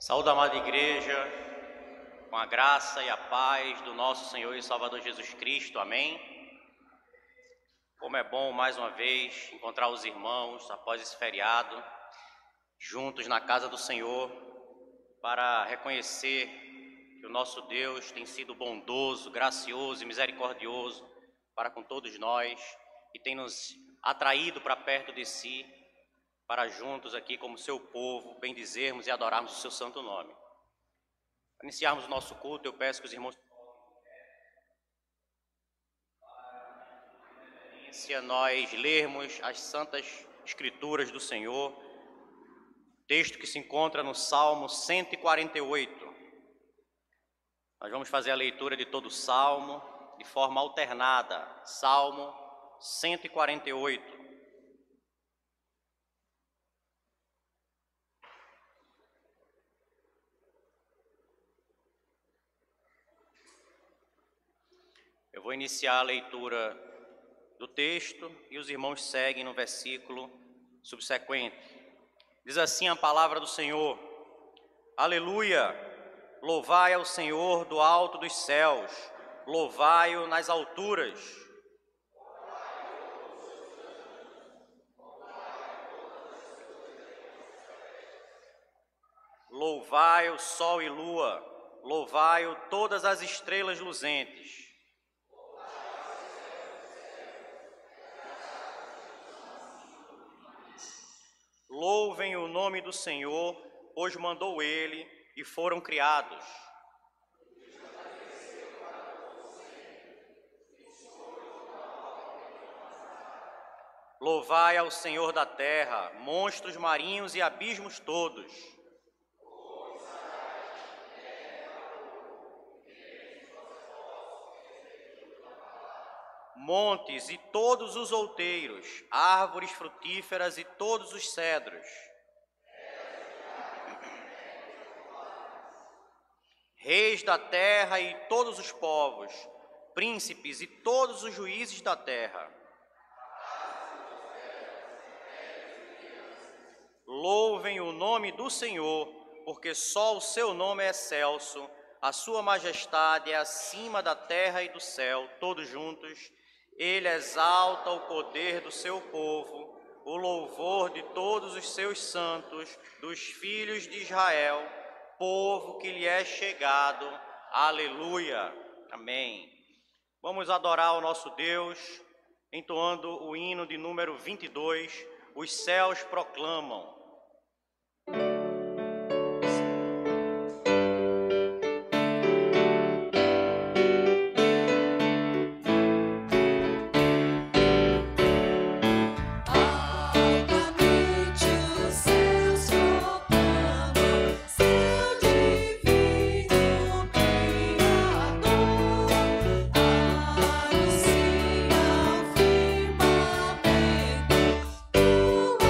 Saúde, amada igreja, com a graça e a paz do nosso Senhor e Salvador Jesus Cristo, amém? Como é bom, mais uma vez, encontrar os irmãos após esse feriado, juntos na casa do Senhor, para reconhecer que o nosso Deus tem sido bondoso, gracioso e misericordioso para com todos nós e tem nos atraído para perto de si, para juntos aqui como seu povo bendizermos e adorarmos o seu santo nome. Para iniciarmos o nosso culto, eu peço que os irmãos nós lermos as santas escrituras do Senhor, texto que se encontra no Salmo 148. Nós vamos fazer a leitura de todo o Salmo de forma alternada. Salmo 148. Eu vou iniciar a leitura do texto e os irmãos seguem no versículo subsequente. Diz assim a palavra do Senhor: Aleluia! Louvai ao Senhor do alto dos céus, louvai-o nas alturas. Louvai o sol e lua, louvai-o todas as estrelas luzentes. Louvem o nome do Senhor, pois mandou Ele e foram criados. Louvai ao Senhor da terra, monstros marinhos e abismos todos. Montes e todos os outeiros, árvores frutíferas e todos os cedros. Reis da terra e todos os povos, príncipes e todos os juízes da terra. Louvem o nome do Senhor, porque só o seu nome é excelso, a sua majestade é acima da terra e do céu, todos juntos. Ele exalta o poder do seu povo, o louvor de todos os seus santos, dos filhos de Israel, povo que lhe é chegado. Aleluia. Amém. Vamos adorar o nosso Deus, entoando o hino de número 22, Os céus proclamam.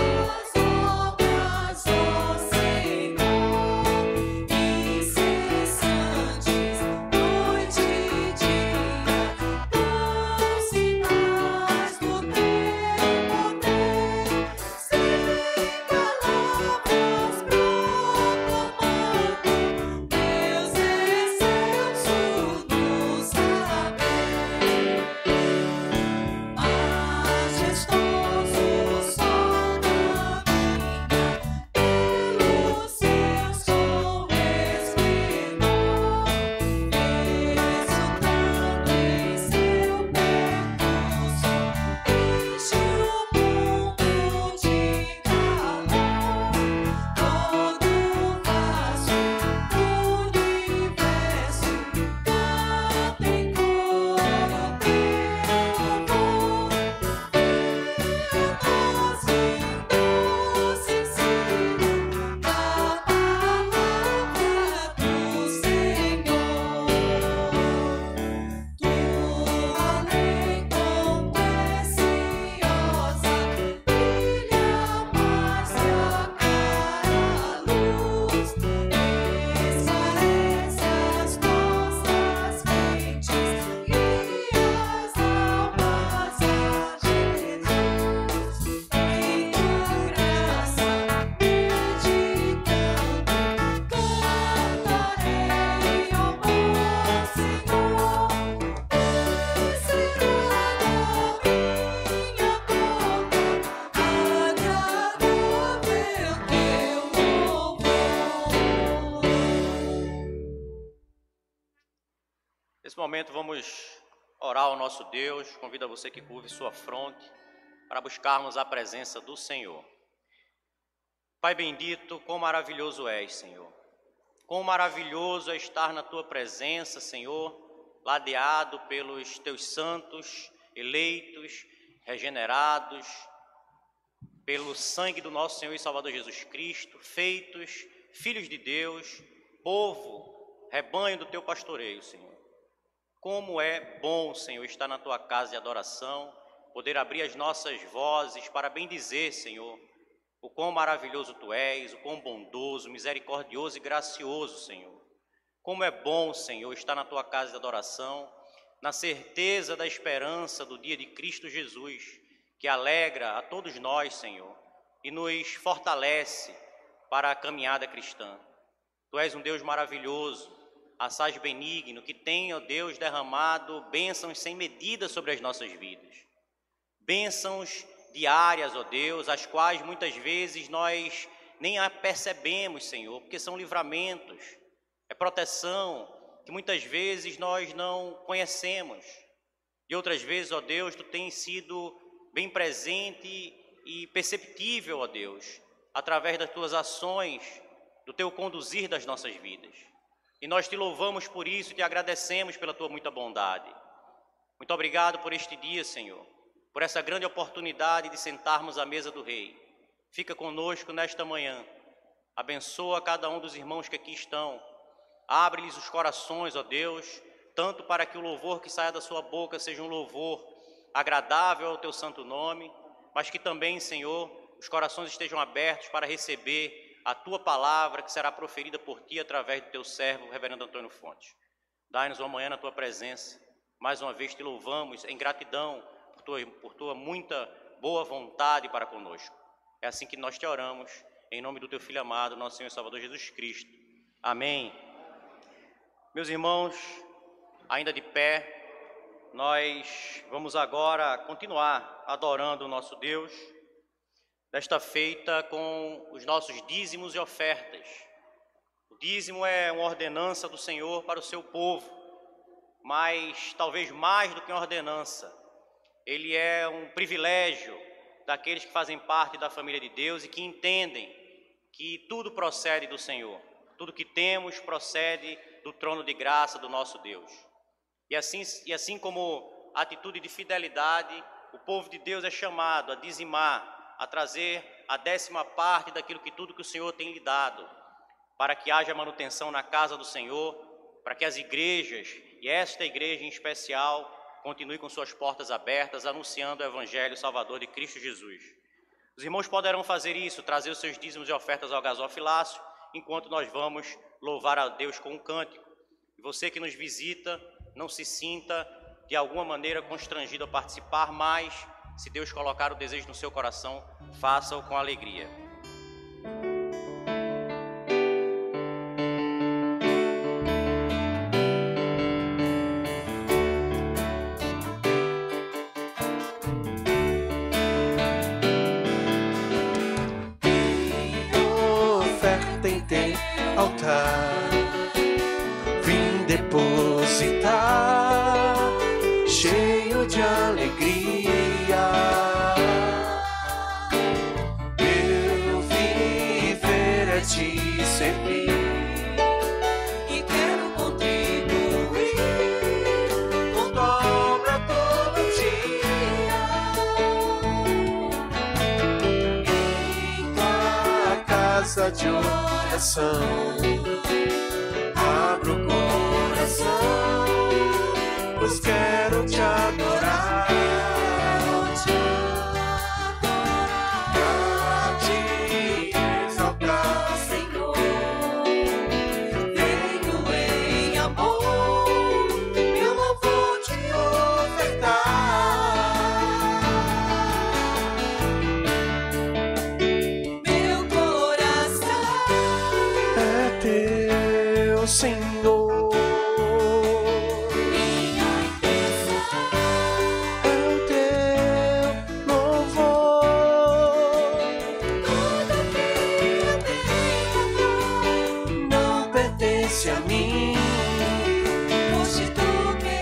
Tuas obras momento vamos orar ao nosso Deus. Convido a você que curve sua fronte para buscarmos a presença do Senhor. Pai bendito, quão maravilhoso és, Senhor. Quão maravilhoso é estar na tua presença, Senhor, ladeado pelos teus santos, eleitos, regenerados, pelo sangue do nosso Senhor e Salvador Jesus Cristo, feitos filhos de Deus, povo, rebanho do teu pastoreio, Senhor. Como é bom, Senhor, estar na tua casa de adoração, poder abrir as nossas vozes para bendizer, Senhor, o quão maravilhoso tu és, o quão bondoso, misericordioso e gracioso, Senhor. Como é bom, Senhor, estar na tua casa de adoração, na certeza da esperança do dia de Cristo Jesus, que alegra a todos nós, Senhor, e nos fortalece para a caminhada cristã. Tu és um Deus maravilhoso, assaz benigno, que tem, ó Deus, derramado bênçãos sem medida sobre as nossas vidas. Bênçãos diárias, ó Deus, as quais muitas vezes nós nem a percebemos, Senhor, porque são livramentos, é proteção que muitas vezes nós não conhecemos. E outras vezes, ó Deus, tu tens sido bem presente e perceptível, ó Deus, através das tuas ações, do teu conduzir das nossas vidas. E nós te louvamos por isso e te agradecemos pela tua muita bondade. Muito obrigado por este dia, Senhor, por essa grande oportunidade de sentarmos à mesa do Rei. Fica conosco nesta manhã. Abençoa cada um dos irmãos que aqui estão. Abre-lhes os corações, ó Deus, tanto para que o louvor que saia da sua boca seja um louvor agradável ao teu santo nome, mas que também, Senhor, os corações estejam abertos para receber a tua palavra que será proferida por ti através do teu servo, o reverendo Antônio Fontes. Dai-nos uma manhã na tua presença. Mais uma vez te louvamos em gratidão por tua muita boa vontade para conosco. É assim que nós te oramos, em nome do teu Filho amado, nosso Senhor e Salvador Jesus Cristo. Amém. Meus irmãos, ainda de pé, nós vamos agora continuar adorando o nosso Deus, desta feita com os nossos dízimos e ofertas. O dízimo é uma ordenança do Senhor para o seu povo, mas talvez mais do que uma ordenança, ele é um privilégio daqueles que fazem parte da família de Deus e que entendem que tudo procede do Senhor, tudo que temos procede do trono de graça do nosso Deus. E assim como atitude de fidelidade, o povo de Deus é chamado a dizimar, a trazer a 10ª parte daquilo que tudo que o Senhor tem lhe dado, para que haja manutenção na casa do Senhor, para que as igrejas, e esta igreja em especial, continue com suas portas abertas, anunciando o Evangelho Salvador de Cristo Jesus. Os irmãos poderão fazer isso, trazer os seus dízimos e ofertas ao gasofilácio, enquanto nós vamos louvar a Deus com um cântico. E você que nos visita, não se sinta de alguma maneira constrangido a participar, mas se Deus colocar o desejo no seu coração, faça-o com alegria. Oferta em teu altar, vim depositar, cheio de alegria. Meu viver é te servir e quero contribuir com tua obra todo dia. Em tua casa de oração, abro o coração, pois quero te adorar. Senhor, minha intenção é o teu louvor. Tudo que eu tenho não pertence a mim, hoje tu me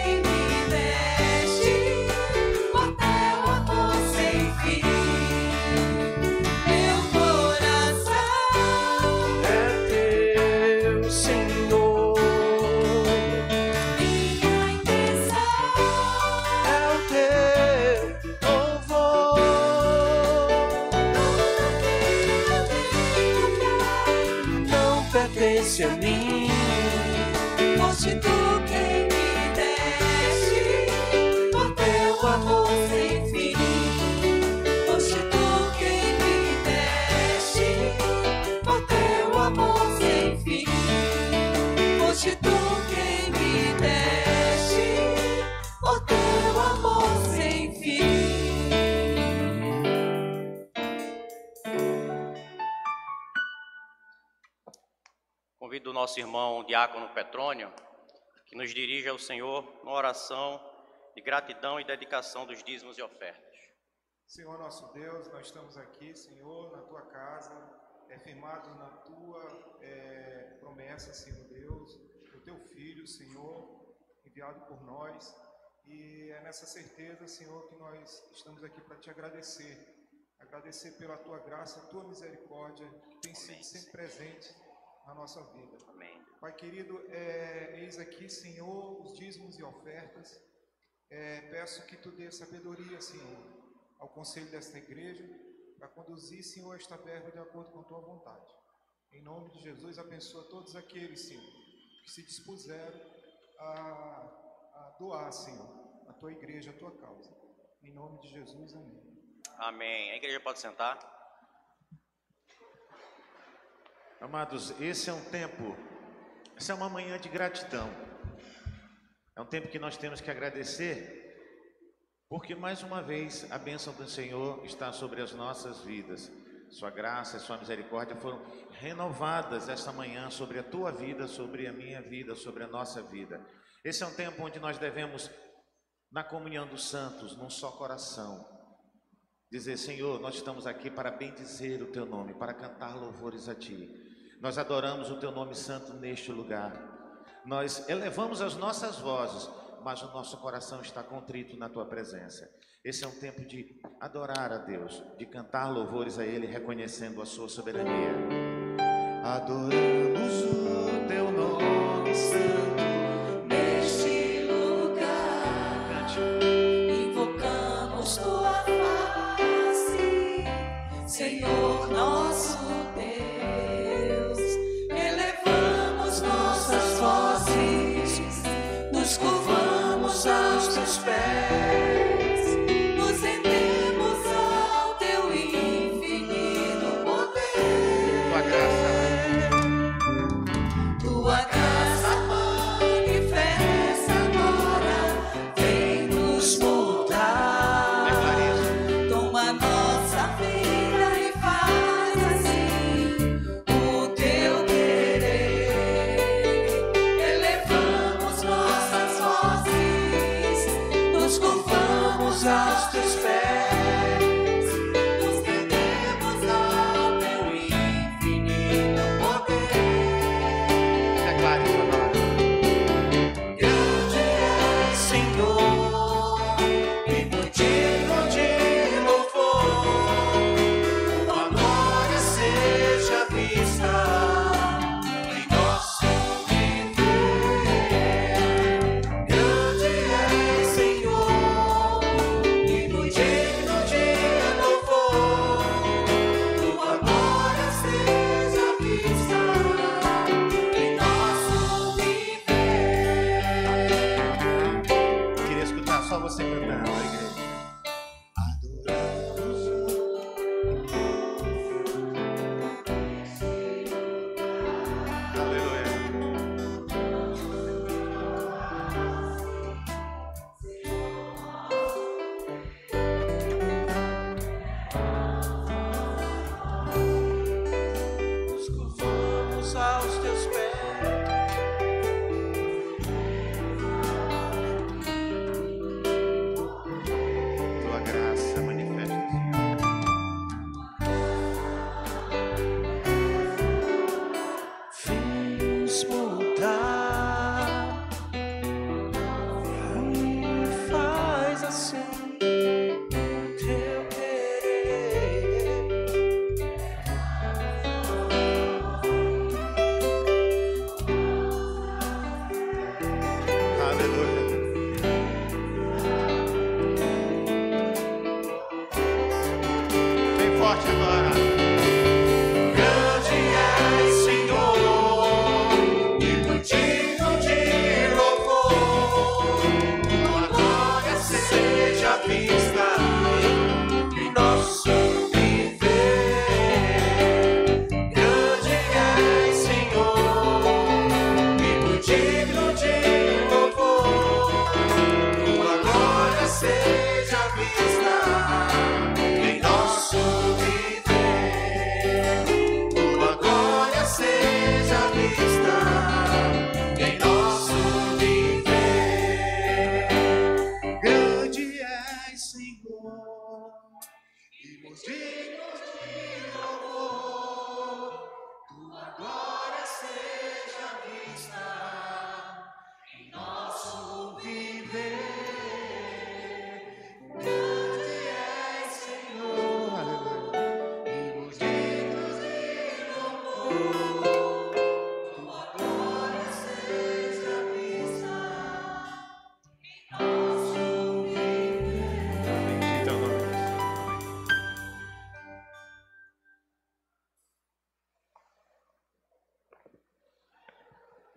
deste a mim. Foste tu quem me deste o teu amor sem fim. Foste tu quem me deste o teu amor sem fim. Foste tu quem me deste o teu amor sem fim. Convido o nosso irmão Diácono Petrônio que nos dirija ao Senhor numa oração de gratidão e dedicação dos dízimos e ofertas. Senhor nosso Deus, nós estamos aqui, Senhor, na Tua casa, firmados na Tua promessa, Senhor Deus, do Teu Filho, Senhor, enviado por nós, e é nessa certeza, Senhor, que nós estamos aqui para Te agradecer pela Tua graça, Tua misericórdia, que tem sido sempre presente na nossa vida. Amém. Pai querido, eis aqui, Senhor, os dízimos e ofertas. Peço que Tu dê sabedoria, Senhor, ao conselho desta igreja, para conduzir, Senhor, esta verba de acordo com Tua vontade. Em nome de Jesus, abençoa todos aqueles, Senhor, que se dispuseram a doar, Senhor, a Tua igreja, a Tua causa. Em nome de Jesus, amém. Amém. A igreja pode sentar. Amados, esse é um tempo, essa é uma manhã de gratidão. É um tempo que nós temos que agradecer, porque mais uma vez a bênção do Senhor está sobre as nossas vidas. Sua graça e sua misericórdia foram renovadas esta manhã sobre a tua vida, sobre a minha vida, sobre a nossa vida. Esse é um tempo onde nós devemos, na comunhão dos santos, num só coração, dizer: Senhor, nós estamos aqui para bendizer o teu nome, para cantar louvores a ti. Nós adoramos o teu nome santo neste lugar. Nós elevamos as nossas vozes, mas o nosso coração está contrito na tua presença. Esse é um tempo de adorar a Deus, de cantar louvores a Ele, reconhecendo a sua soberania. Adoramos o teu nome santo Neste lugar, invocamos tua face, Senhor nosso Deus. Elevamos nossas vozes, nos curvamos aos teus pés, nos rendemos ao teu infinito poder. tua graça. Tua graça manifesta agora, vem nos moldar. Toma nossa vida e faz assim o teu querer. Elevamos nossas vozes, nos curvamos aos teus pés, nos rendemos ao teu infinito poder. Declare isso agora. Grande é, Senhor, e muito digno de louvor. Tua glória seja vista em nosso viver. Grande é, Senhor, e muito digno de louvor. Tua glória seja vista em nosso viver. Queria escutar só você cantando, a igreja. Aleluia. Nos curvamos aos teus pés. Tua graça manifesta. Vem nos moldar e faz assim teu querer. Aleluia. Bem forte agora. Grande é, Senhor,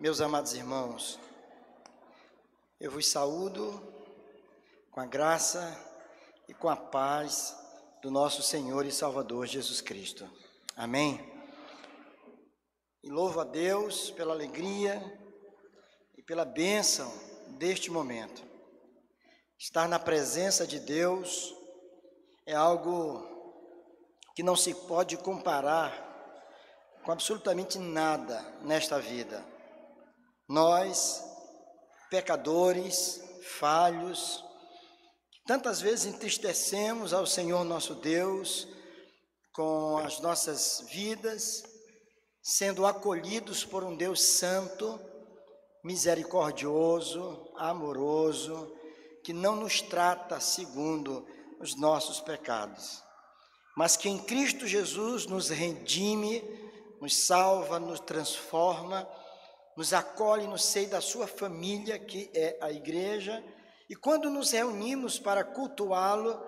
Meus amados irmãos, eu vos saúdo com a graça e com a paz do nosso Senhor e Salvador Jesus Cristo. Amém? E louvo a Deus pela alegria e pela bênção deste momento. Estar na presença de Deus é algo que não se pode comparar com absolutamente nada nesta vida. Nós, pecadores, falhos, tantas vezes entristecemos ao Senhor nosso Deus com as nossas vidas, sendo acolhidos por um Deus santo, misericordioso, amoroso, que não nos trata segundo os nossos pecados, mas que em Cristo Jesus nos redime, nos salva, nos transforma, nos acolhe no seio da sua família, que é a igreja, e quando nos reunimos para cultuá-lo,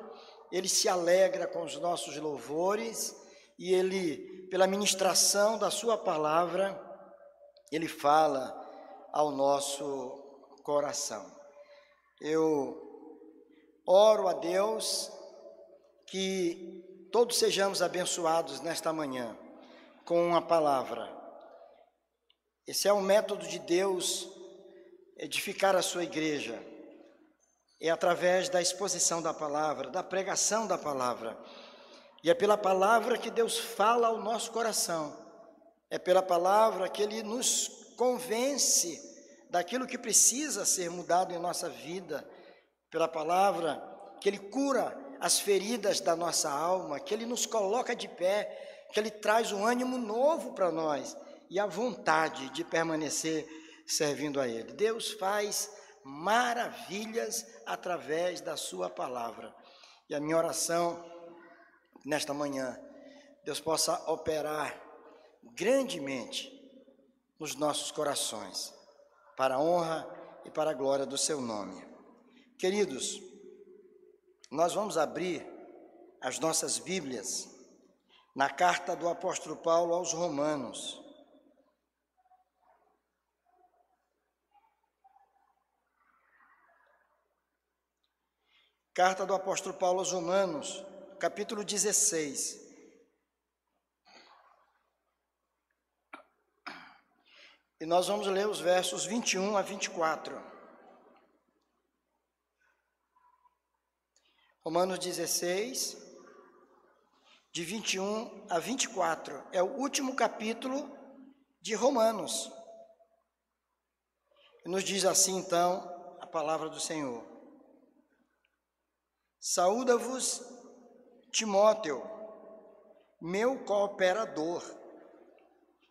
ele se alegra com os nossos louvores, e ele, pela ministração da sua palavra, ele fala ao nosso coração. Eu oro a Deus que todos sejamos abençoados nesta manhã com uma palavra. Esse é o método de Deus edificar a sua igreja. É através da exposição da palavra, da pregação da palavra. E é pela palavra que Deus fala ao nosso coração. É pela palavra que Ele nos convence daquilo que precisa ser mudado em nossa vida. Pela palavra que Ele cura as feridas da nossa alma, que Ele nos coloca de pé, que Ele traz um ânimo novo para nós e a vontade de permanecer servindo a Ele. Deus faz maravilhas através da sua palavra. E a minha oração nesta manhã, Deus possa operar grandemente nos nossos corações, para a honra e para a glória do seu nome. Queridos, nós vamos abrir as nossas Bíblias na carta do apóstolo Paulo aos Romanos. Carta do apóstolo Paulo aos Romanos, capítulo 16. E nós vamos ler os versos 21 a 24. Romanos 16, de 21 a 24. É o último capítulo de Romanos. E nos diz assim, então, a palavra do Senhor. Saúda-vos, Timóteo, meu cooperador,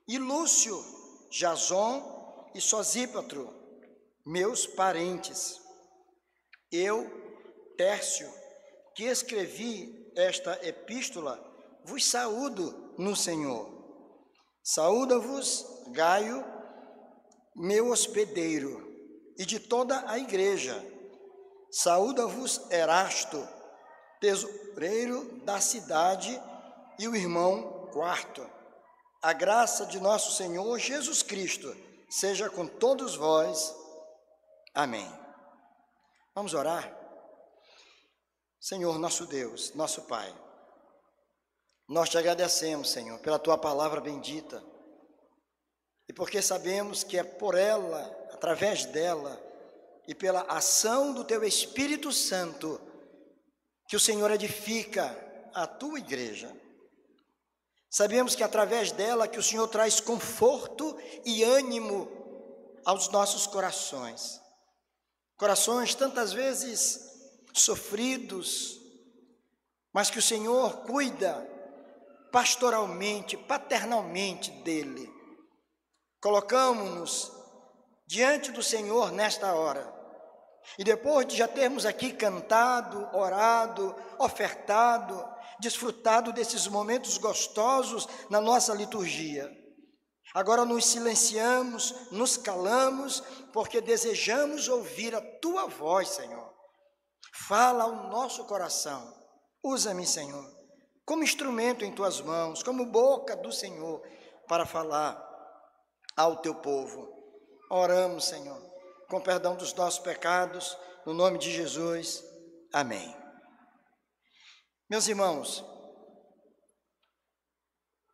e Lúcio, Jason e Sosípatro, meus parentes. Eu, Tércio, que escrevi esta epístola, vos saúdo no Senhor. Saúda-vos, Gaio, meu hospedeiro, e de toda a igreja. Saúda-vos, Erasto, tesoureiro da cidade, e o irmão Quarto. A graça de nosso Senhor Jesus Cristo seja com todos vós. Amém. Vamos orar? Senhor, nosso Deus, nosso Pai, nós te agradecemos, Senhor, pela tua palavra bendita, e porque sabemos que é por ela, através dela, e pela ação do teu Espírito Santo, que o Senhor edifica a tua igreja. Sabemos que através dela que o Senhor traz conforto e ânimo aos nossos corações. Corações tantas vezes sofridos, mas que o Senhor cuida pastoralmente, paternalmente dele. Colocamos-nos diante do Senhor nesta hora. E depois de já termos aqui cantado, orado, ofertado, desfrutado desses momentos gostosos na nossa liturgia, agora nos silenciamos, nos calamos, porque desejamos ouvir a tua voz, Senhor. Fala ao nosso coração. Usa-me, Senhor, como instrumento em tuas mãos, como boca do Senhor, para falar ao teu povo. Oramos, Senhor, com perdão dos nossos pecados, no nome de Jesus. Amém. Meus irmãos,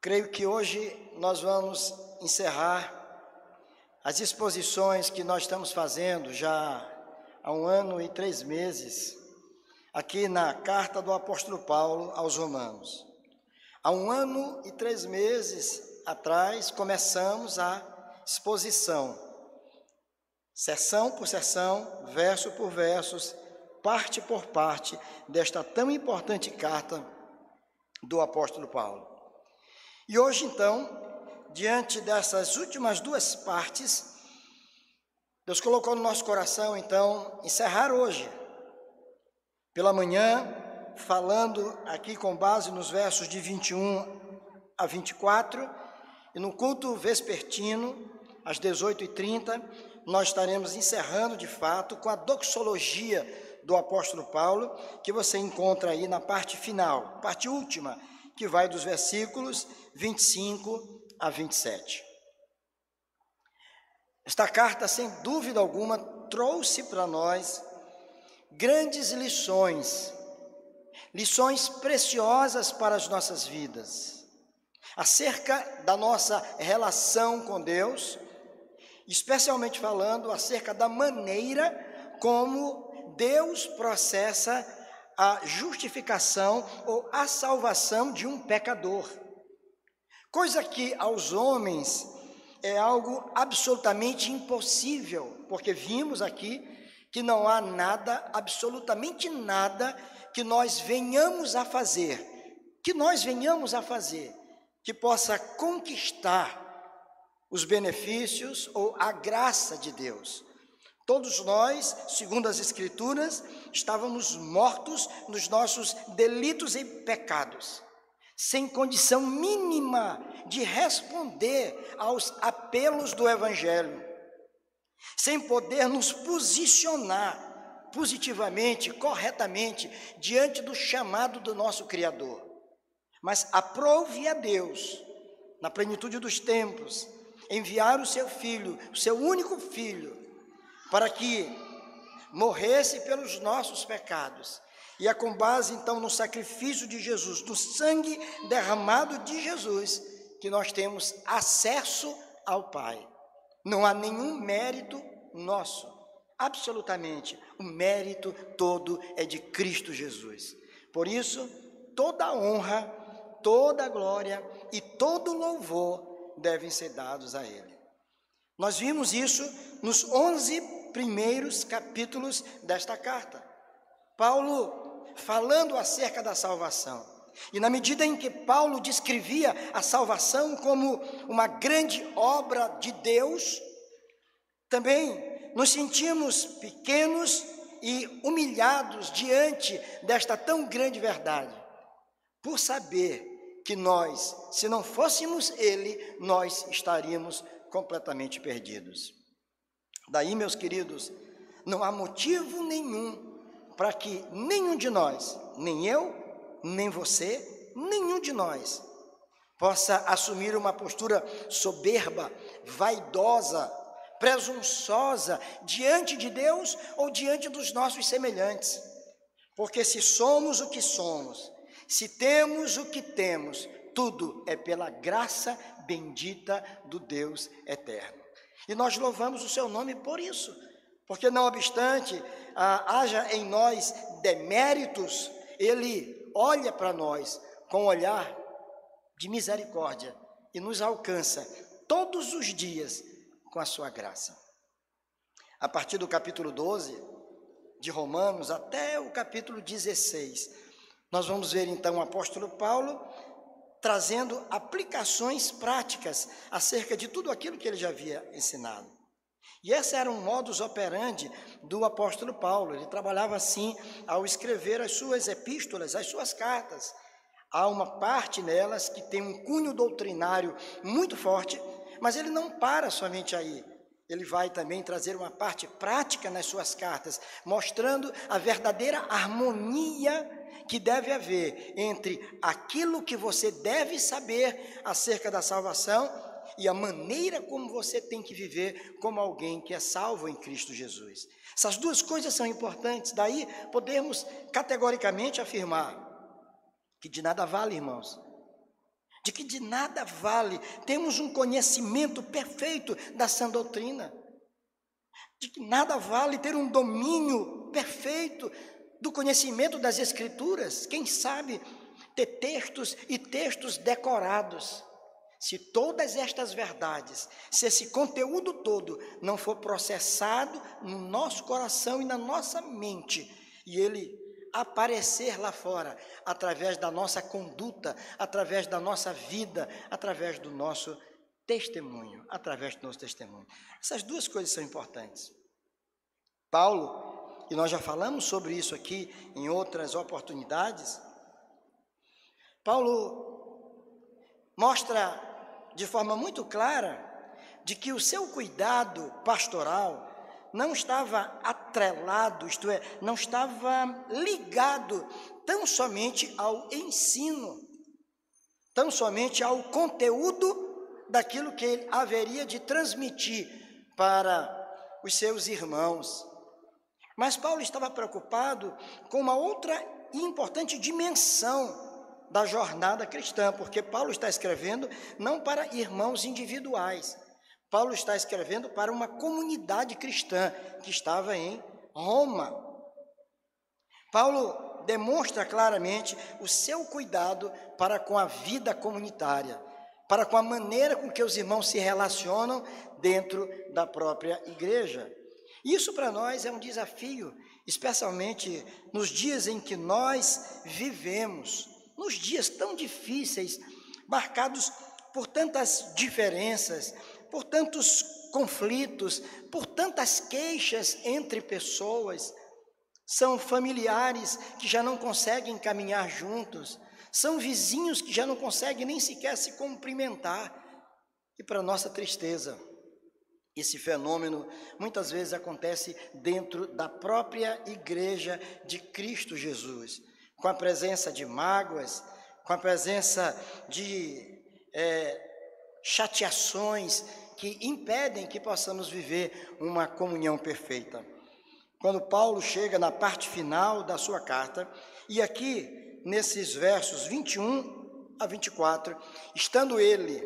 creio que hoje nós vamos encerrar as exposições que nós estamos fazendo já há 1 ano e 3 meses, aqui na carta do apóstolo Paulo aos Romanos. Há 1 ano e 3 meses atrás, começamos a exposição, sessão por sessão, verso por versos, parte por parte, desta tão importante carta do apóstolo Paulo. E hoje, então, diante dessas últimas 2 partes, Deus colocou no nosso coração, então, encerrar hoje, pela manhã, falando aqui com base nos versos de 21 a 24, e no culto vespertino, às 18h30, nós estaremos encerrando, de fato, com a doxologia do apóstolo Paulo, que você encontra aí na parte final, parte última, que vai dos versículos 25 a 27. Esta carta, sem dúvida alguma, trouxe para nós grandes lições preciosas para as nossas vidas, acerca da nossa relação com Deus, especialmente falando acerca da maneira como Deus processa a justificação ou a salvação de um pecador. Coisa que aos homens é algo absolutamente impossível, porque vimos aqui que não há nada, absolutamente nada, que nós venhamos a fazer, que possa conquistar os benefícios ou a graça de Deus. Todos nós, segundo as Escrituras, estávamos mortos nos nossos delitos e pecados, sem condição mínima de responder aos apelos do Evangelho, sem poder nos posicionar positivamente, corretamente, diante do chamado do nosso Criador. Mas aprove a Deus, na plenitude dos tempos, enviar o seu Filho, o seu único Filho, para que morresse pelos nossos pecados. E é com base, então, no sacrifício de Jesus, no sangue derramado de Jesus, que nós temos acesso ao Pai. Não há nenhum mérito nosso, absolutamente. O mérito todo é de Cristo Jesus. Por isso, toda a honra, toda a glória e todo o louvor devem ser dados a Ele. Nós vimos isso nos 11 primeiros capítulos desta carta. Paulo falando acerca da salvação. E na medida em que Paulo descrevia a salvação como uma grande obra de Deus, também nos sentimos pequenos e humilhados diante desta tão grande verdade, por saber que nós, se não fôssemos Ele, nós estaríamos completamente perdidos. Daí, meus queridos, não há motivo nenhum para que nenhum de nós, nem eu, nem você, nenhum de nós, possa assumir uma postura soberba, vaidosa, presunçosa diante de Deus ou diante dos nossos semelhantes. Porque se somos o que somos, se temos o que temos, tudo é pela graça bendita do Deus eterno. E nós louvamos o seu nome por isso, porque não obstante haja em nós deméritos, Ele olha para nós com um olhar de misericórdia e nos alcança todos os dias com a sua graça. A partir do capítulo 12 de Romanos até o capítulo 16, nós vamos ver então o apóstolo Paulo trazendo aplicações práticas acerca de tudo aquilo que ele já havia ensinado. E esse era um modus operandi do apóstolo Paulo. Ele trabalhava assim ao escrever as suas epístolas, as suas cartas. Há uma parte nelas que tem um cunho doutrinário muito forte, mas ele não para somente aí. Ele vai também trazer uma parte prática nas suas cartas, mostrando a verdadeira harmonia que deve haver entre aquilo que você deve saber acerca da salvação e a maneira como você tem que viver como alguém que é salvo em Cristo Jesus. Essas duas coisas são importantes, daí podemos categoricamente afirmar que de nada vale, irmãos, de que de nada vale termos um conhecimento perfeito da sã doutrina, de que nada vale ter um domínio perfeito do conhecimento das Escrituras, quem sabe ter textos e textos decorados. Se todas estas verdades, se esse conteúdo todo não for processado no nosso coração e na nossa mente, e ele aparecer lá fora, através da nossa conduta, através da nossa vida, através do nosso testemunho, Essas duas coisas são importantes. Paulo, e nós já falamos sobre isso aqui em outras oportunidades, Paulo mostra de forma muito clara de que o seu cuidado pastoral não estava atrelado, isto é, não estava ligado tão somente ao ensino, tão somente ao conteúdo daquilo que ele haveria de transmitir para os seus irmãos. Mas Paulo estava preocupado com uma outra e importante dimensão da jornada cristã, porque Paulo está escrevendo não para irmãos individuais, Paulo está escrevendo para uma comunidade cristã que estava em Roma. Paulo demonstra claramente o seu cuidado para com a vida comunitária, para com a maneira com que os irmãos se relacionam dentro da própria igreja. Isso para nós é um desafio, especialmente nos dias em que nós vivemos, nos dias tão difíceis, marcados por tantas diferenças, por tantos conflitos, por tantas queixas entre pessoas. São familiares que já não conseguem caminhar juntos, são vizinhos que já não conseguem nem sequer se cumprimentar. E para nossa tristeza, esse fenômeno muitas vezes acontece dentro da própria igreja de Cristo Jesus, com a presença de mágoas, com a presença de chateações que impedem que possamos viver uma comunhão perfeita. Quando Paulo chega na parte final da sua carta, e aqui nesses versos 21 a 24, estando ele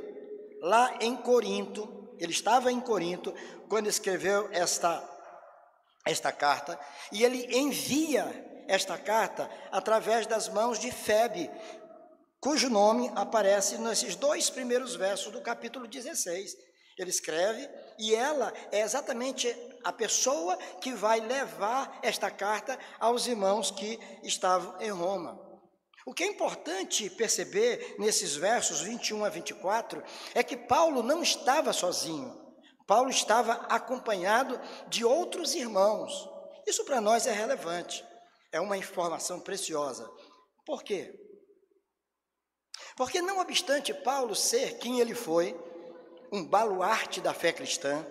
lá em Corinto, ele estava em Corinto quando escreveu esta carta, e ele envia esta carta através das mãos de Febe, cujo nome aparece nesses 2 primeiros versos do capítulo 16. Ele escreve, e ela é exatamente a pessoa que vai levar esta carta aos irmãos que estavam em Roma. O que é importante perceber nesses versos 21 a 24 é que Paulo não estava sozinho. Paulo estava acompanhado de outros irmãos. Isso para nós é relevante. É uma informação preciosa. Por quê? Porque não obstante Paulo ser quem ele foi, um baluarte da fé cristã,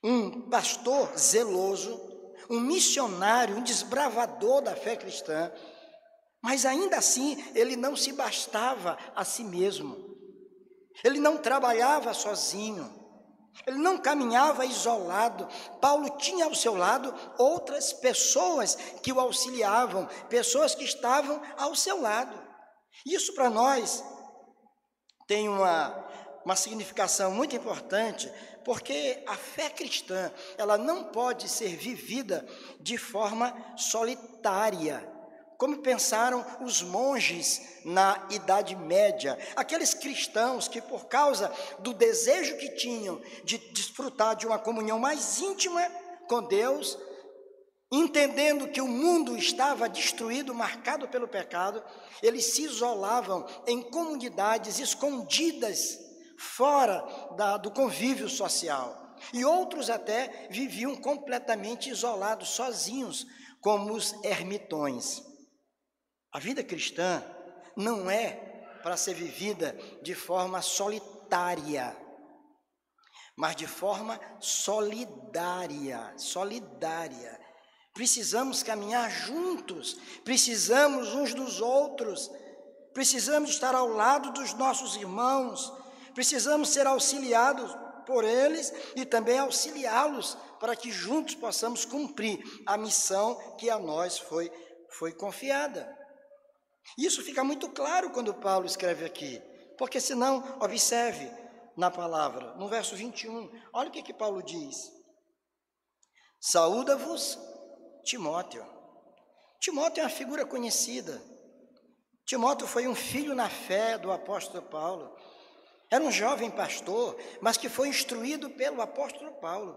um pastor zeloso, um missionário, um desbravador da fé cristã, mas ainda assim ele não se bastava a si mesmo, ele não trabalhava sozinho, ele não caminhava isolado. Paulo tinha ao seu lado outras pessoas que o auxiliavam, pessoas que estavam ao seu lado. Isso para nós tem uma significação muito importante, porque a fé cristã, ela não pode ser vivida de forma solitária, como pensaram os monges na Idade Média, aqueles cristãos que, por causa do desejo que tinham de desfrutar de uma comunhão mais íntima com Deus, entendendo que o mundo estava destruído, marcado pelo pecado, eles se isolavam em comunidades escondidas, fora do convívio social. E outros até viviam completamente isolados, sozinhos, como os ermitões. A vida cristã não é para ser vivida de forma solitária, mas de forma solidária. Precisamos caminhar juntos, precisamos uns dos outros, precisamos estar ao lado dos nossos irmãos, Precisamos ser auxiliados por eles e também auxiliá-los para que juntos possamos cumprir a missão que a nós foi confiada. Isso fica muito claro quando Paulo escreve aqui, porque senão, observe na palavra, no verso 21, olha o que Paulo diz. Saúda-vos, Timóteo. Timóteo é uma figura conhecida. Timóteo foi um filho na fé do apóstolo Paulo. Era um jovem pastor, mas que foi instruído pelo apóstolo Paulo.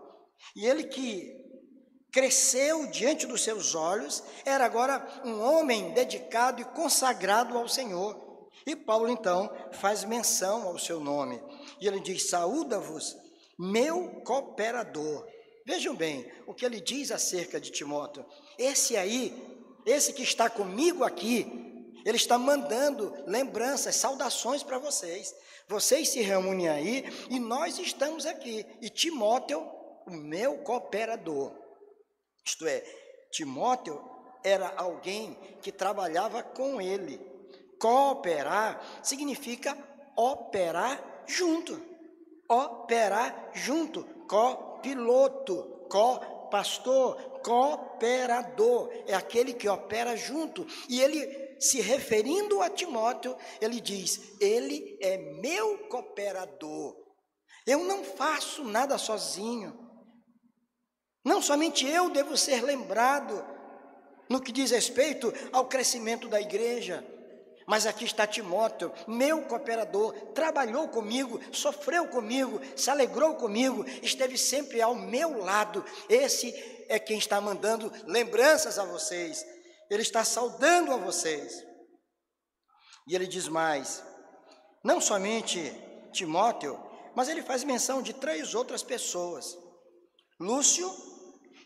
E ele que cresceu diante dos seus olhos, era agora um homem dedicado e consagrado ao Senhor. E Paulo, então, faz menção ao seu nome. E ele diz, saúda-vos, meu cooperador. Vejam bem o que ele diz acerca de Timóteo. Esse que está comigo aqui, ele está mandando lembranças, saudações para vocês. Vocês se reúnem aí e nós estamos aqui. E Timóteo, o meu cooperador. Isto é, Timóteo era alguém que trabalhava com ele. Cooperar significa operar junto. Operar junto. Copiloto, co-pastor, cooperador. É aquele que opera junto. E ele, se referindo a Timóteo, ele diz, ele é meu cooperador. Eu não faço nada sozinho. Não somente eu devo ser lembrado no que diz respeito ao crescimento da igreja, mas aqui está Timóteo, meu cooperador, trabalhou comigo, sofreu comigo, se alegrou comigo, esteve sempre ao meu lado. Esse é quem está mandando lembranças a vocês, ele está saudando a vocês. E ele diz mais, não somente Timóteo, mas ele faz menção de 3 outras pessoas. Lúcio,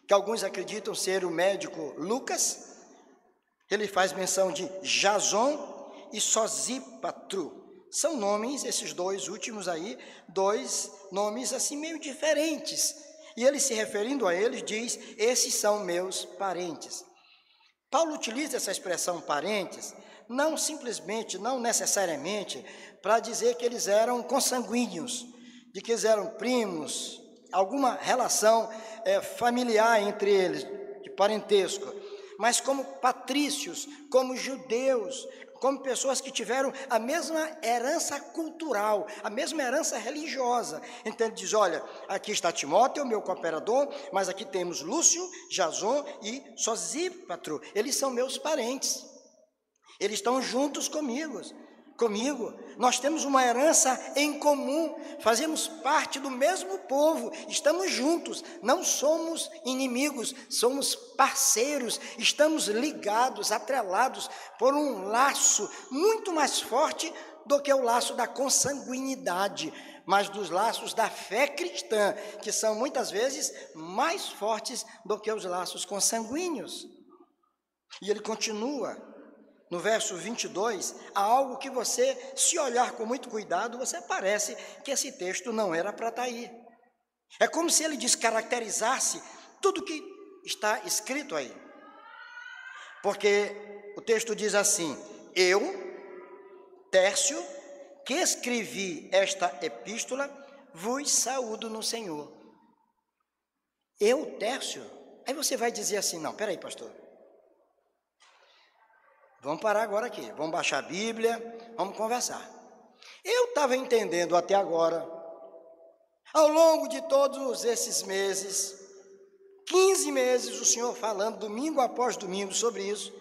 que alguns acreditam ser o médico Lucas, ele faz menção de Jason e Sosípatro. São nomes, esses 2 últimos aí, 2 nomes assim meio diferentes. E ele, se referindo a eles, diz, esses são meus parentes. Paulo utiliza essa expressão parentes, não simplesmente, não necessariamente, para dizer que eles eram consanguíneos, de que eles eram primos, alguma relação familiar entre eles, de parentesco, mas como patrícios, como judeus, como pessoas que tiveram a mesma herança cultural, a mesma herança religiosa. Então ele diz, olha, aqui está Timóteo, meu cooperador, mas aqui temos Lúcio, Jason e Sosípatro, eles são meus parentes, eles estão juntos comigo, nós temos uma herança em comum, fazemos parte do mesmo povo, estamos juntos, não somos inimigos, somos parceiros, estamos ligados, atrelados por um laço muito mais forte do que o laço da consanguinidade, mas dos laços da fé cristã, que são muitas vezes mais fortes do que os laços consanguíneos. E ele continua. No verso 22, há algo que você, se olhar com muito cuidado, você parece que esse texto não era para estar aí. É como se ele descaracterizasse tudo que está escrito aí. Porque o texto diz assim, eu, Tércio, que escrevi esta epístola, vos saúdo no Senhor. Eu, Tércio? Aí você vai dizer assim, não, peraí, pastor. Vamos parar agora aqui, vamos baixar a Bíblia, vamos conversar. Eu estava entendendo até agora, ao longo de todos esses meses, 15 meses, o Senhor falando domingo após domingo sobre isso,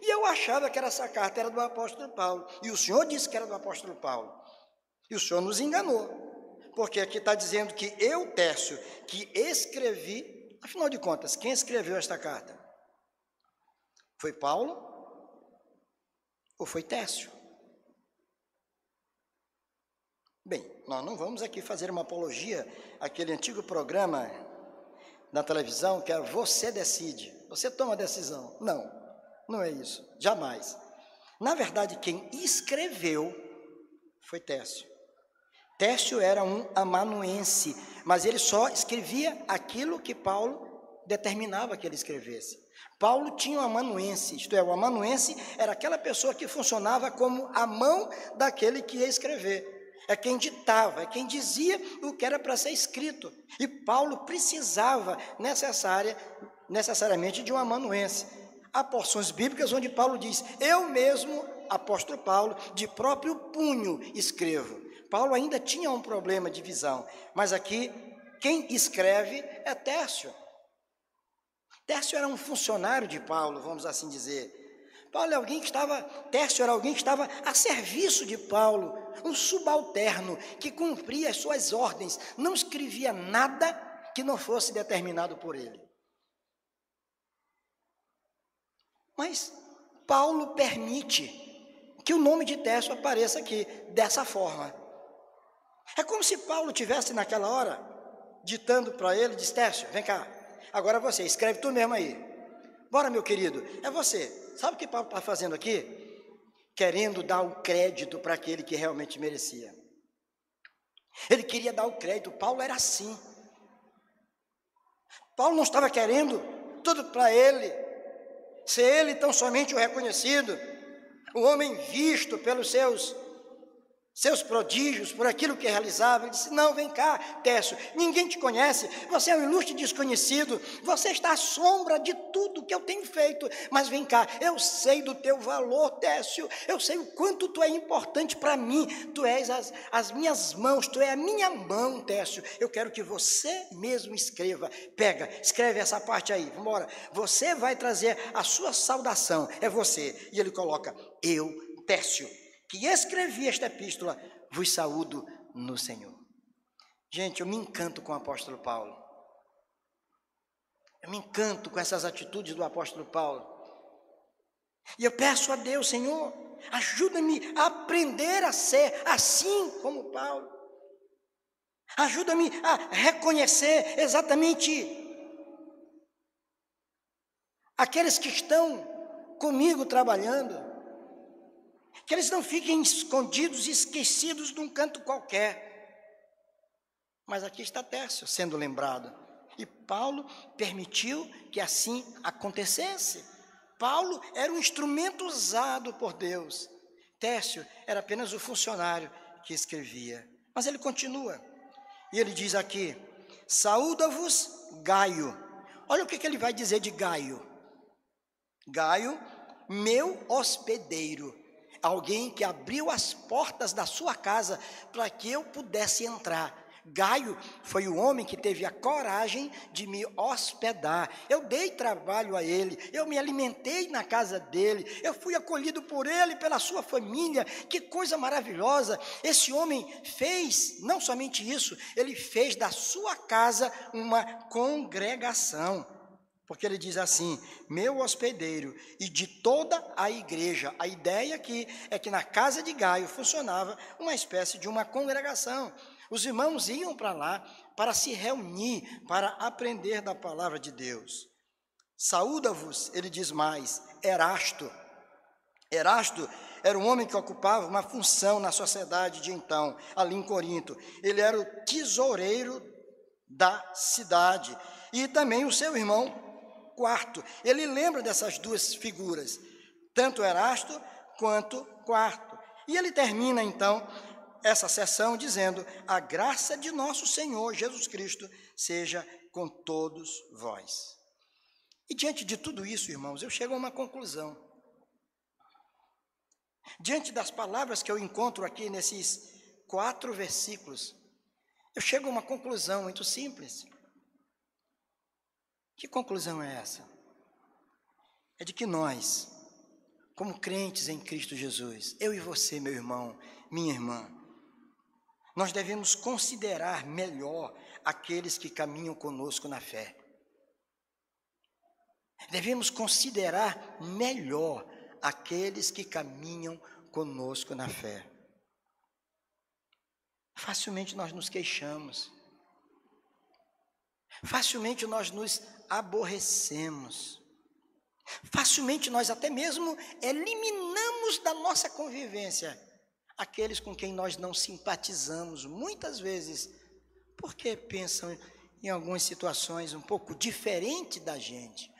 e eu achava que essa carta era do apóstolo Paulo, e o Senhor disse que era do apóstolo Paulo, e o Senhor nos enganou, porque aqui está dizendo que eu, Tércio, que escrevi, afinal de contas, quem escreveu esta carta? Foi Paulo? Ou foi Tércio? Bem, nós não vamos aqui fazer uma apologia àquele antigo programa na televisão que era Você Decide, você toma a decisão. Não, não é isso, jamais. Na verdade, quem escreveu foi Tércio. Tércio era um amanuense, mas ele só escrevia aquilo que Paulo determinava que ele escrevesse. Paulo tinha um amanuense, isto é, o amanuense era aquela pessoa que funcionava como a mão daquele que ia escrever. é quem ditava, é quem dizia o que era para ser escrito. E Paulo precisava necessariamente de um amanuense. Há porções bíblicas onde Paulo diz: eu mesmo, apóstolo Paulo, de próprio punho escrevo. Paulo ainda tinha um problema de visão, mas aqui quem escreve é Tércio. Tércio era um funcionário de Paulo, vamos assim dizer. Tércio era alguém que estava a serviço de Paulo, um subalterno que cumpria as suas ordens, não escrevia nada que não fosse determinado por ele. Mas Paulo permite que o nome de Tércio apareça aqui, dessa forma. É como se Paulo tivesse naquela hora, ditando para ele, diz: Tércio, vem cá, agora você, escreve tu mesmo aí. Bora, meu querido, é você. Sabe o que Paulo está fazendo aqui? Querendo dar o crédito para aquele que realmente merecia. Ele queria dar o crédito. Paulo era assim. Paulo não estava querendo tudo para ele, ser ele tão somente o reconhecido, o homem visto pelos seus prodígios, por aquilo que realizava. Ele disse: não, vem cá, Tércio, ninguém te conhece, você é um ilustre desconhecido, você está à sombra de tudo que eu tenho feito, mas vem cá, eu sei do teu valor, Tércio, eu sei o quanto tu é importante para mim, tu és as minhas mãos, tu é a minha mão, Tércio, eu quero que você mesmo escreva. Pega, escreve essa parte aí, vamos embora, você vai trazer a sua saudação, é você. E ele coloca: eu, Tércio, que escrevi esta epístola, vos saúdo no Senhor. Gente, eu me encanto com o apóstolo Paulo. Eu me encanto com essas atitudes do apóstolo Paulo. E eu peço a Deus: Senhor, ajuda-me a aprender a ser assim como Paulo. Ajuda-me a reconhecer exatamente aqueles que estão comigo trabalhando, que eles não fiquem escondidos e esquecidos num canto qualquer. Mas aqui está Tércio sendo lembrado. E Paulo permitiu que assim acontecesse. Paulo era um instrumento usado por Deus. Tércio era apenas o funcionário que escrevia. Mas ele continua. E ele diz aqui: saúda-vos Gaio. Olha o que ele vai dizer de Gaio. Gaio, meu hospedeiro. Alguém que abriu as portas da sua casa para que eu pudesse entrar. Gaio foi o homem que teve a coragem de me hospedar. Eu dei trabalho a ele, eu me alimentei na casa dele, eu fui acolhido por ele, pela sua família. Que coisa maravilhosa! Esse homem fez, não somente isso, ele fez da sua casa uma congregação. Porque ele diz assim: meu hospedeiro, e de toda a igreja. A ideia aqui é que na casa de Gaio funcionava uma espécie de uma congregação. Os irmãos iam para lá para se reunir, para aprender da palavra de Deus. Saúda-vos, ele diz mais, Erasto. Erasto era um homem que ocupava uma função na sociedade de então, ali em Corinto. Ele era o tesoureiro da cidade. E também o seu irmão Quarto. Ele lembra dessas duas figuras, tanto Erasto quanto Quarto. E ele termina então essa sessão dizendo: a graça de nosso Senhor Jesus Cristo seja com todos vós. E diante de tudo isso, irmãos, eu chego a uma conclusão. Diante das palavras que eu encontro aqui nesses 4 versículos, eu chego a uma conclusão muito simples. Que conclusão é essa? É de que nós, como crentes em Cristo Jesus, eu e você, meu irmão, minha irmã, nós devemos considerar melhor aqueles que caminham conosco na fé. Devemos considerar melhor aqueles que caminham conosco na fé. Facilmente nós nos queixamos. Facilmente nós nos aborrecemos. Facilmente nós até mesmo eliminamos da nossa convivência aqueles com quem nós não simpatizamos, muitas vezes, porque pensam em algumas situações um pouco diferente da gente.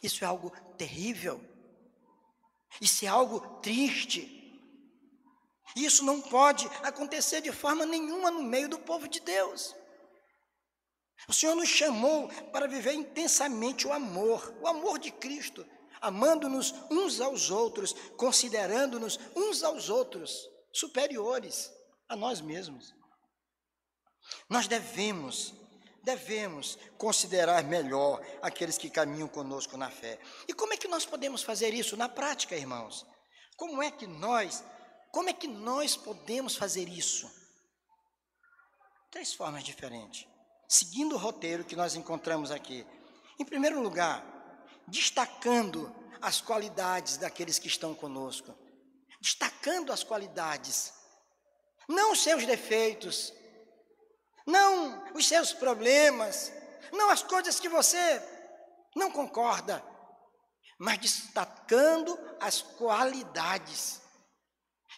Isso é algo terrível. Isso é algo triste. Isso não pode acontecer de forma nenhuma no meio do povo de Deus. O Senhor nos chamou para viver intensamente o amor de Cristo, amando-nos uns aos outros, considerando-nos uns aos outros superiores a nós mesmos. Nós devemos considerar melhor aqueles que caminham conosco na fé. E como é que nós podemos fazer isso na prática, irmãos? Como é que nós podemos fazer isso? 3 formas diferentes, seguindo o roteiro que nós encontramos aqui. Em primeiro lugar, destacando as qualidades daqueles que estão conosco. Destacando as qualidades, não os seus defeitos, não os seus problemas, não as coisas que você não concorda, mas destacando as qualidades.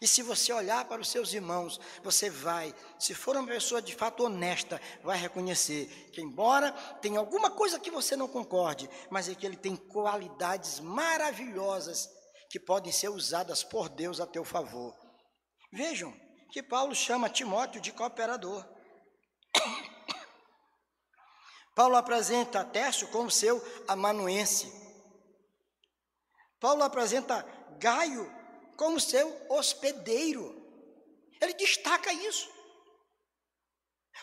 E se você olhar para os seus irmãos, você vai, se for uma pessoa de fato honesta, vai reconhecer que embora tenha alguma coisa que você não concorde, mas é que ele tem qualidades maravilhosas que podem ser usadas por Deus a teu favor. Vejam que Paulo chama Timóteo de cooperador. Paulo apresenta Tércio como seu amanuense. Paulo apresenta Gaio como seu hospedeiro. Ele destaca isso.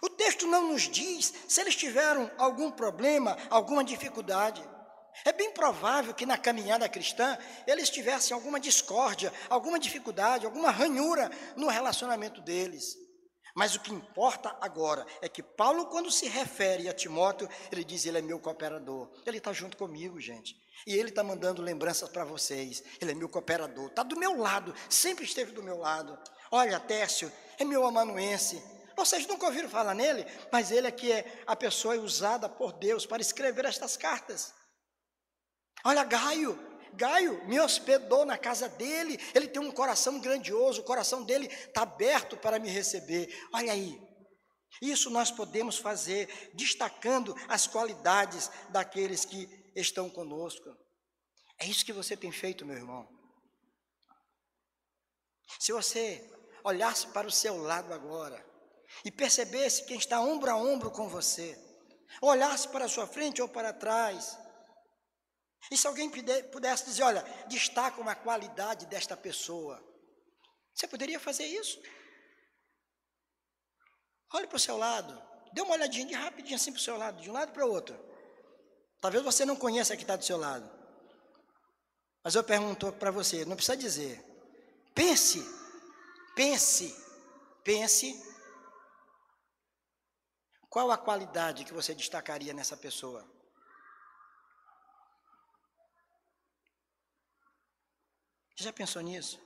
O texto não nos diz se eles tiveram algum problema, alguma dificuldade. É bem provável que na caminhada cristã eles tivessem alguma discórdia, alguma dificuldade, alguma ranhura no relacionamento deles. Mas o que importa agora é que Paulo, quando se refere a Timóteo, ele diz: ele é meu cooperador. Ele está junto comigo, gente. E ele está mandando lembranças para vocês. Ele é meu cooperador, está do meu lado, sempre esteve do meu lado. Olha, Tércio é meu amanuense. Vocês nunca ouviram falar nele, mas ele aqui é a pessoa usada por Deus para escrever estas cartas. Olha, Gaio me hospedou na casa dele, ele tem um coração grandioso, o coração dele está aberto para me receber. Olha aí, isso nós podemos fazer, destacando as qualidades daqueles que estão conosco. É isso que você tem feito, meu irmão. Se você olhasse para o seu lado agora e percebesse quem está ombro a ombro com você, olhasse para a sua frente ou para trás, e se alguém pudesse dizer: olha, destaca uma qualidade desta pessoa, você poderia fazer isso? Olhe para o seu lado, dê uma olhadinha de rapidinho assim para o seu lado, de um lado para o outro. Talvez você não conheça a que está do seu lado, mas eu pergunto para você, não precisa dizer. Pense, qual a qualidade que você destacaria nessa pessoa? Você já pensou nisso?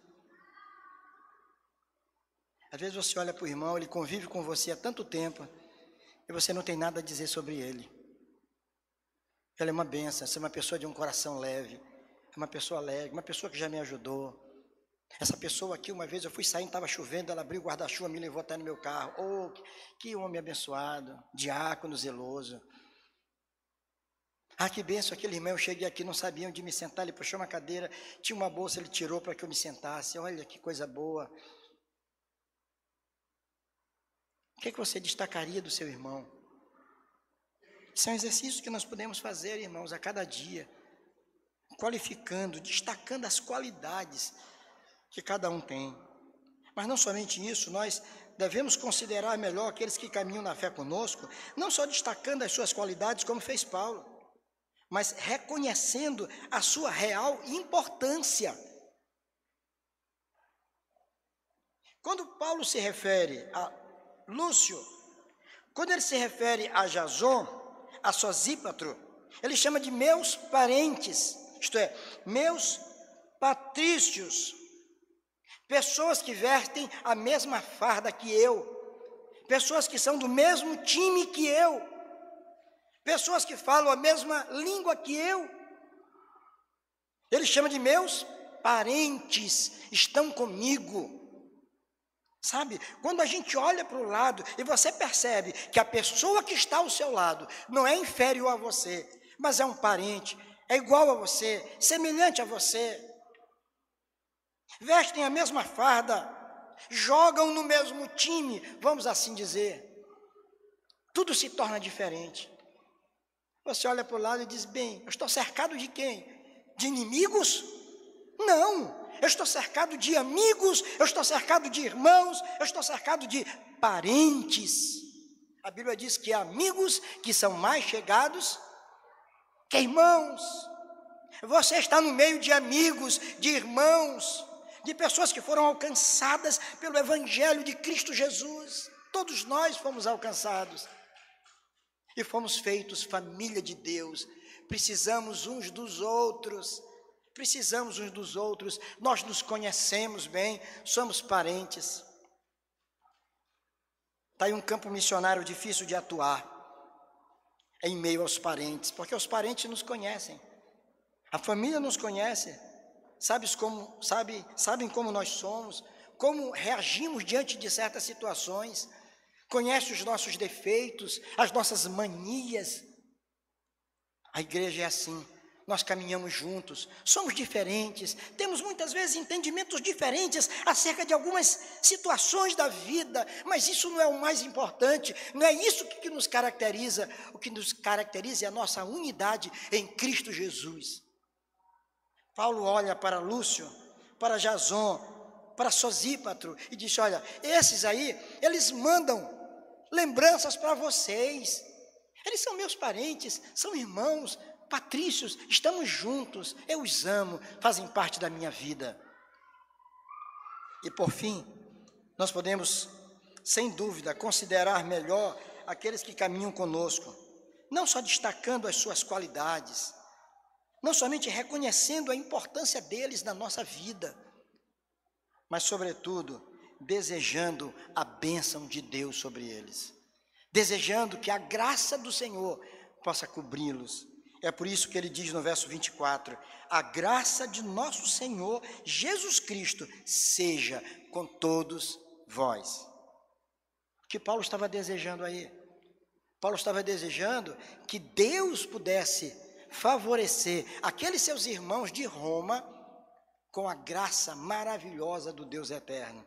Às vezes você olha para o irmão, ele convive com você há tanto tempo, e você não tem nada a dizer sobre ele. Ele é uma bênção, você é uma pessoa de um coração leve, é uma pessoa alegre, uma pessoa que já me ajudou. Essa pessoa aqui, uma vez eu fui saindo, estava chovendo, ela abriu o guarda-chuva, me levou até no meu carro. Oh, que homem abençoado, diácono zeloso. Ah, que benção, aquele irmão, eu cheguei aqui, não sabia onde me sentar, ele puxou uma cadeira, tinha uma bolsa, ele tirou para que eu me sentasse. Olha que coisa boa. O que você destacaria do seu irmão? São exercícios que nós podemos fazer, irmãos, a cada dia, qualificando, destacando as qualidades que cada um tem. Mas não somente isso, nós devemos considerar melhor aqueles que caminham na fé conosco, não só destacando as suas qualidades, como fez Paulo, mas reconhecendo a sua real importância. Quando Paulo se refere a Lúcio, quando ele se refere a Jason, a Sosípatro, ele chama de meus parentes, isto é, meus patrícios, pessoas que vestem a mesma farda que eu, pessoas que são do mesmo time que eu, pessoas que falam a mesma língua que eu. Ele chama de meus parentes, estão comigo. Sabe, quando a gente olha para o lado e você percebe que a pessoa que está ao seu lado não é inferior a você, mas é um parente, é igual a você, semelhante a você, vestem a mesma farda, jogam no mesmo time, vamos assim dizer, tudo se torna diferente. Você olha para o lado e diz, bem, eu estou cercado de quem? De inimigos? Não, eu estou cercado de amigos, eu estou cercado de irmãos, eu estou cercado de parentes. A Bíblia diz que há amigos que são mais chegados que irmãos. Você está no meio de amigos, de irmãos, de pessoas que foram alcançadas pelo Evangelho de Cristo Jesus. Todos nós fomos alcançados e fomos feitos família de Deus. Precisamos uns dos outros, nós nos conhecemos bem, somos parentes. Está aí um campo missionário difícil de atuar, em meio aos parentes, porque os parentes nos conhecem, a família nos conhece, sabem como nós somos, como reagimos diante de certas situações, conhece os nossos defeitos, as nossas manias. A igreja é assim, nós caminhamos juntos, somos diferentes, temos muitas vezes entendimentos diferentes acerca de algumas situações da vida, mas isso não é o mais importante, não é isso que nos caracteriza. O que nos caracteriza é a nossa unidade em Cristo Jesus. Paulo olha para Lúcio, para Jason, para Sosípatro e diz, olha, esses aí, eles mandam lembranças para vocês, eles são meus parentes, são irmãos, patrícios, estamos juntos, eu os amo, fazem parte da minha vida. E por fim, nós podemos, sem dúvida, considerar melhor aqueles que caminham conosco, não só destacando as suas qualidades, não somente reconhecendo a importância deles na nossa vida, mas, sobretudo, desejando a bênção de Deus sobre eles, desejando que a graça do Senhor possa cobri-los. É por isso que ele diz no verso 24, a graça de nosso Senhor Jesus Cristo seja com todos vós. O que Paulo estava desejando aí? Paulo estava desejando que Deus pudesse favorecer aqueles seus irmãos de Roma com a graça maravilhosa do Deus eterno.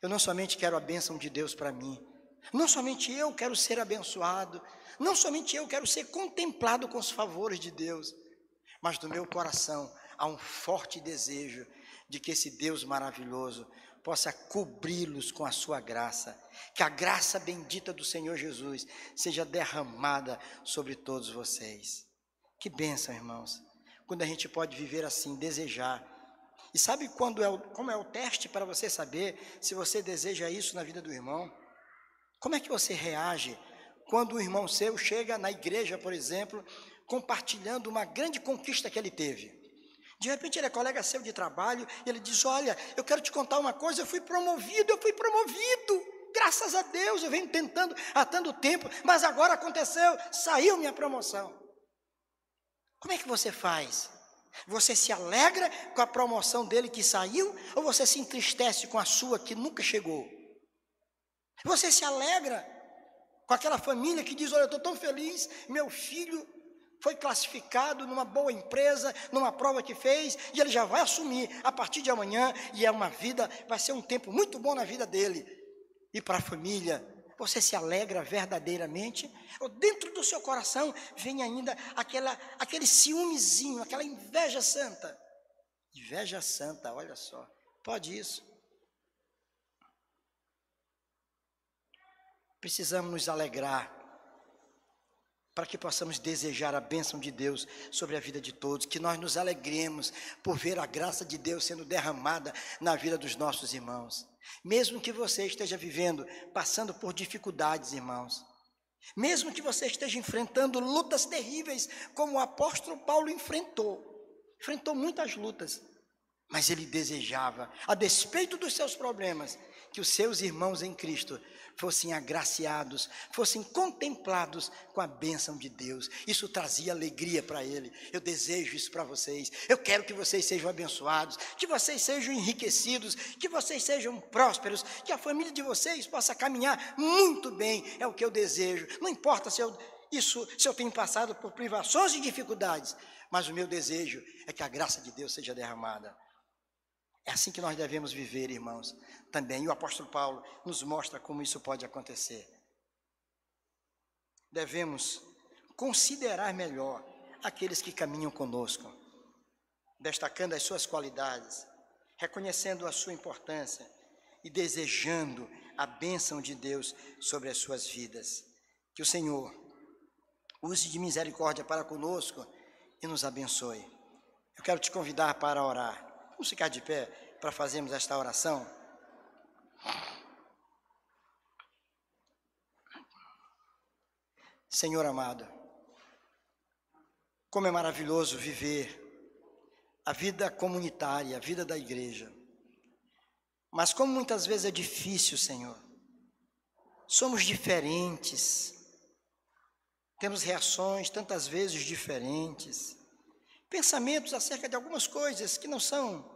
Eu não somente quero a bênção de Deus para mim, não somente eu quero ser abençoado, não somente eu quero ser contemplado com os favores de Deus, mas no meu coração há um forte desejo de que esse Deus maravilhoso possa cobri-los com a sua graça, que a graça bendita do Senhor Jesus seja derramada sobre todos vocês. Que bênção, irmãos, quando a gente pode viver assim, desejar. E sabe como é o teste para você saber se você deseja isso na vida do irmão? Como é que você reage quando um irmão seu chega na igreja, por exemplo, compartilhando uma grande conquista que ele teve? De repente ele é colega seu de trabalho e ele diz, olha, eu quero te contar uma coisa, eu fui promovido, graças a Deus, eu venho tentando há tanto tempo, mas agora aconteceu, saiu minha promoção. Como é que você faz? Você se alegra com a promoção dele que saiu, ou você se entristece com a sua que nunca chegou? Você se alegra com aquela família que diz, olha, eu estou tão feliz, meu filho foi classificado numa boa empresa, numa prova que fez, e ele já vai assumir a partir de amanhã, e vai ser um tempo muito bom na vida dele. E para a família, você se alegra verdadeiramente? Ou dentro do seu coração vem ainda aquele ciúmezinho, aquela inveja santa? Inveja santa, olha só, pode isso? Precisamos nos alegrar para que possamos desejar a bênção de Deus sobre a vida de todos, que nós nos alegremos por ver a graça de Deus sendo derramada na vida dos nossos irmãos. Mesmo que você esteja passando por dificuldades, irmãos, mesmo que você esteja enfrentando lutas terríveis, como o apóstolo Paulo enfrentou muitas lutas, mas ele desejava, a despeito dos seus problemas, que os seus irmãos em Cristo fossem agraciados, fossem contemplados com a bênção de Deus. Isso trazia alegria para ele. Eu desejo isso para vocês. Eu quero que vocês sejam abençoados, que vocês sejam enriquecidos, que vocês sejam prósperos, que a família de vocês possa caminhar muito bem. É o que eu desejo. Não importa se eu tenho passado por privações e dificuldades, mas o meu desejo é que a graça de Deus seja derramada. É assim que nós devemos viver, irmãos. Também o apóstolo Paulo nos mostra como isso pode acontecer. Devemos considerar melhor aqueles que caminham conosco, destacando as suas qualidades, reconhecendo a sua importância e desejando a bênção de Deus sobre as suas vidas. Que o Senhor use de misericórdia para conosco e nos abençoe. Eu quero te convidar para orar. Vamos ficar de pé para fazermos esta oração? Senhor amado, como é maravilhoso viver a vida comunitária, a vida da igreja. Mas como muitas vezes é difícil, Senhor. Somos diferentes. Temos reações tantas vezes diferentes. Pensamentos acerca de algumas coisas que não são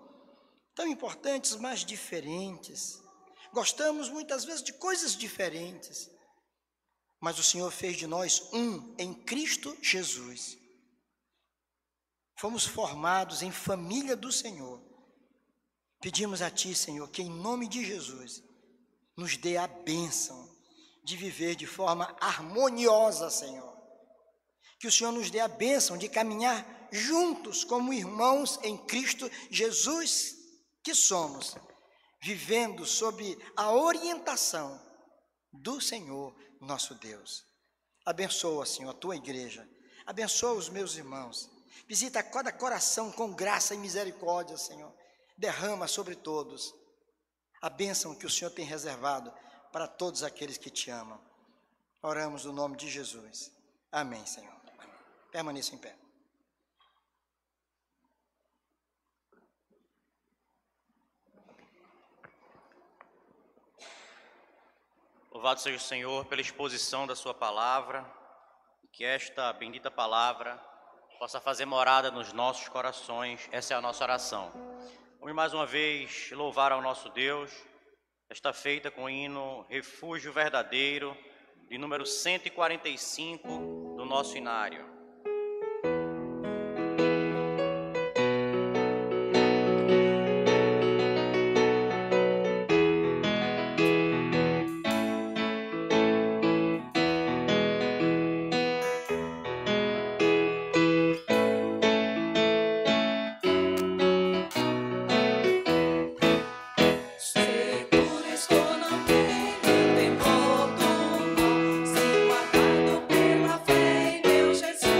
tão importantes, mas diferentes. Gostamos muitas vezes de coisas diferentes. Mas o Senhor fez de nós um em Cristo Jesus. Fomos formados em família do Senhor. Pedimos a Ti, Senhor, que em nome de Jesus nos dê a bênção de viver de forma harmoniosa, Senhor. Que o Senhor nos dê a bênção de caminhar juntos como irmãos em Cristo Jesus que somos, vivendo sob a orientação do Senhor nosso Deus. Abençoa, Senhor, a Tua igreja. Abençoa os meus irmãos. Visita cada coração com graça e misericórdia, Senhor. Derrama sobre todos a bênção que o Senhor tem reservado para todos aqueles que te amam. Oramos no nome de Jesus. Amém, Senhor. Amém. Permaneça em pé. Louvado seja o Senhor pela exposição da sua palavra, que esta bendita palavra possa fazer morada nos nossos corações. Essa é a nossa oração. Vamos mais uma vez louvar ao nosso Deus, esta feita com o hino Refúgio Verdadeiro, de número 145 do nosso inário. Seguro estou, não tenho temor do mal, se guardado pela fé em meu Jesus.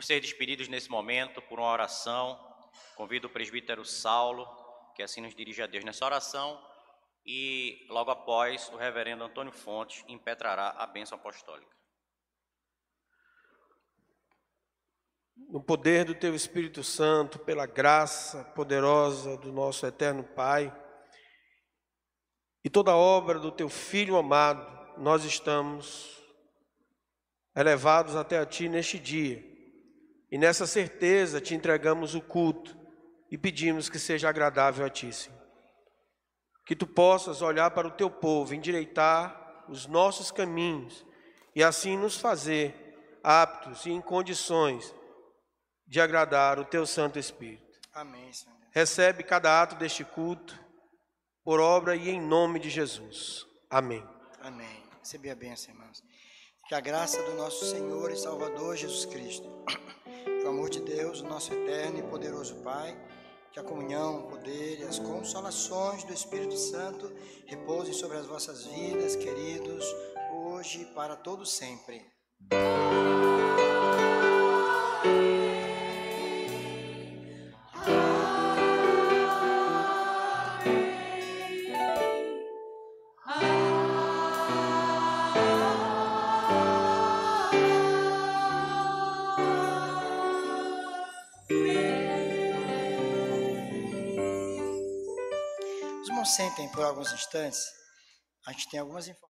Vamos ser despedidos nesse momento por uma oração. Convido o presbítero Saulo, que assim nos dirige a Deus nessa oração, e logo após o reverendo Antônio Fontes impetrará a bênção apostólica. No poder do Teu Espírito Santo, pela graça poderosa do nosso eterno Pai, e toda a obra do Teu Filho amado, nós estamos elevados até a Ti neste dia. E nessa certeza Te entregamos o culto e pedimos que seja agradável a Ti, Senhor. Que Tu possas olhar para o Teu povo, endireitar os nossos caminhos e assim nos fazer aptos e em condições de agradar o Teu Santo Espírito. Amém, Senhor. Recebe cada ato deste culto por obra e em nome de Jesus. Amém. Amém. Recebi a bênção, irmãos. Que a graça do nosso Senhor e Salvador Jesus Cristo, que o amor de Deus, o nosso eterno e poderoso Pai, que a comunhão, o poder e as consolações do Espírito Santo repousem sobre as vossas vidas, queridos, hoje e para todo sempre. Os irmãos sentem por alguns instantes. A gente tem algumas informações.